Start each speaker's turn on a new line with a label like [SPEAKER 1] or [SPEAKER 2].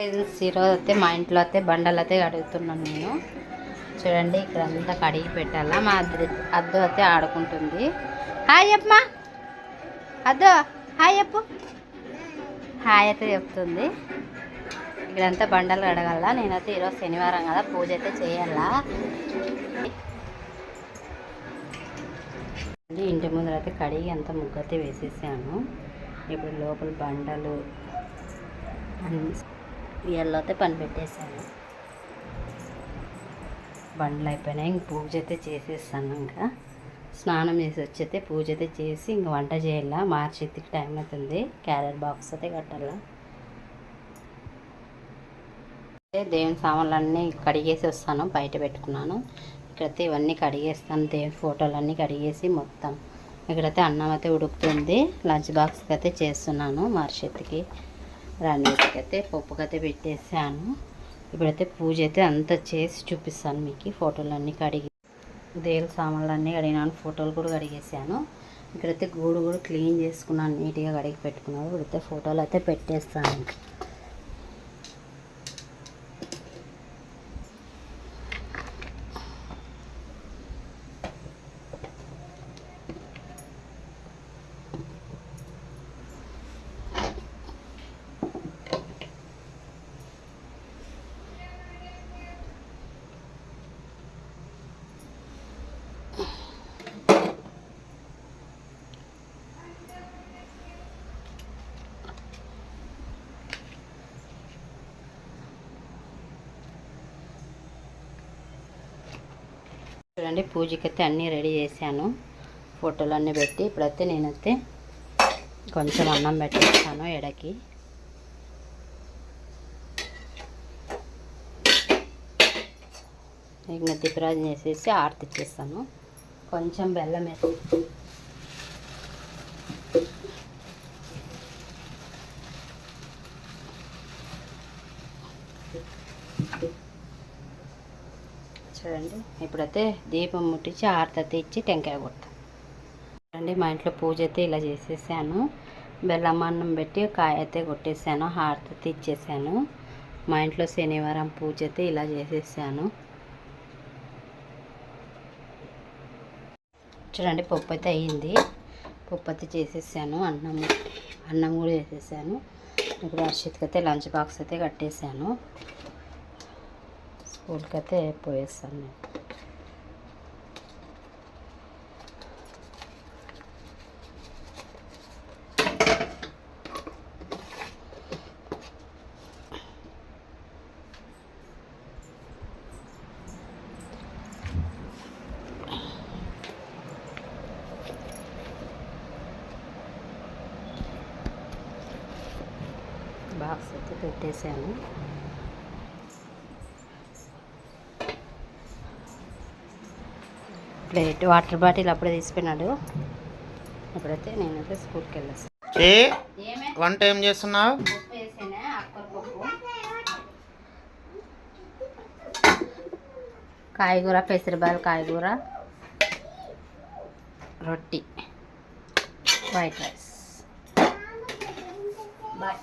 [SPEAKER 1] ఈరోజు అయితే మా ఇంట్లో అయితే బండలు అయితే కడుగుతున్నాను నేను. చూడండి ఇక్కడ అంతా కడిగి పెట్టాలా. మా అద్దు అయితే ఆడుకుంటుంది. హాయ్ చెప్పమా, అద్దు హాయ్ చెప్పు. హాయ్ అయితే చెప్తుంది. ఇక్కడంతా బండలు కడగల. నేనైతే ఈరోజు శనివారం కదా, పూజ అయితే చేయాలా. ఇంటి ముందర అయితే కడిగి అంతా ముగ్గైతే వేసేసాను. ఇప్పుడు లోపల బండలు ఇళ్ళలో అయితే పని పెట్టేశాను. బండ్లు అయిపోయినాయి. ఇంక పూజ అయితే చేసేస్తాను. ఇంకా స్నానం చేసి వచ్చైతే పూజ అయితే చేసి ఇంక వంట చేయాల. మార్చికి టైం అవుతుంది. క్యారెట్ బాక్స్ అయితే కట్టాల. దేవుని సామాన్లన్నీ కడిగేసి వస్తాను. బయట పెట్టుకున్నాను. ఇక్కడైతే ఇవన్నీ కడిగేస్తాను. దేవుని ఫోటోలన్నీ కడిగేసి మొత్తం. ఇక్కడైతే అన్నం అయితే ఉడుకుతుంది. లంచ్ బాక్స్కి అయితే చేస్తున్నాను. మార్చికి రణీతికి అయితే పప్పుకైతే పెట్టేసాను. ఇప్పుడైతే పూజ అయితే అంతా చేసి చూపిస్తాను మీకు. ఫోటోలన్నీ కడిగి దేవుని సామాన్లు అన్నీ కడిగినాను. ఫోటోలు కూడా కడిగేసాను. ఇక్కడైతే గూడు కూడా క్లీన్ చేసుకున్నాను. నీట్గా కడిగి పెట్టుకున్నాను. ఇప్పుడైతే ఫోటోలు అయితే పెట్టేస్తాను. చూడండి పూజకి అయితే అన్నీ రెడీ చేశాను. ఫోటోలు అన్నీ పెట్టి ఇప్పుడైతే నేనైతే కొంచెం అన్నం పెట్టేస్తాను ఎడకి. ఇంకా దీపరాజు చేసేసి ఆరతి ఇచ్చేస్తాను. కొంచెం బెల్లం వేసి చూడండి ఇప్పుడైతే దీపం ముట్టించి ఆరతి ఇచ్చి టెంకాయ కొడతాను. చూడండి మా ఇంట్లో పూజ అయితే ఇలా చేసేసాను. బెల్లం అన్నం పెట్టి కాయ అయితే కొట్టేసాను. హారతి ఇచ్చేసాను. మా ఇంట్లో శనివారం పూజ అయితే ఇలా చేసేసాను. చూడండి పప్పు అయితే అయ్యింది. పప్పు అయితే చేసేసాను. అన్నం కూడా చేసేసాను. ఇప్పుడు హర్షిత్కి అయితే లంచ్ బాక్స్ అయితే కట్టేసాను. స్కూల్కి అయితే పోయేస్తాను నేను. బాక్స్ అయితే పెట్టేశాను. ప్లేట్ వాటర్ బాటిల్ అప్పుడే తీసిపోయినాడు. ఇప్పుడైతే నేనైతే స్కూల్కి వెళ్ళేస్తాను.
[SPEAKER 2] వంట ఏం చేస్తున్నావు?
[SPEAKER 1] పప్పు వేసానే, అక్కర పప్పు, కాయగూర, పెసరబాయలు కాయగూర, రొట్టి, వైట్ రైస్. బాయ్.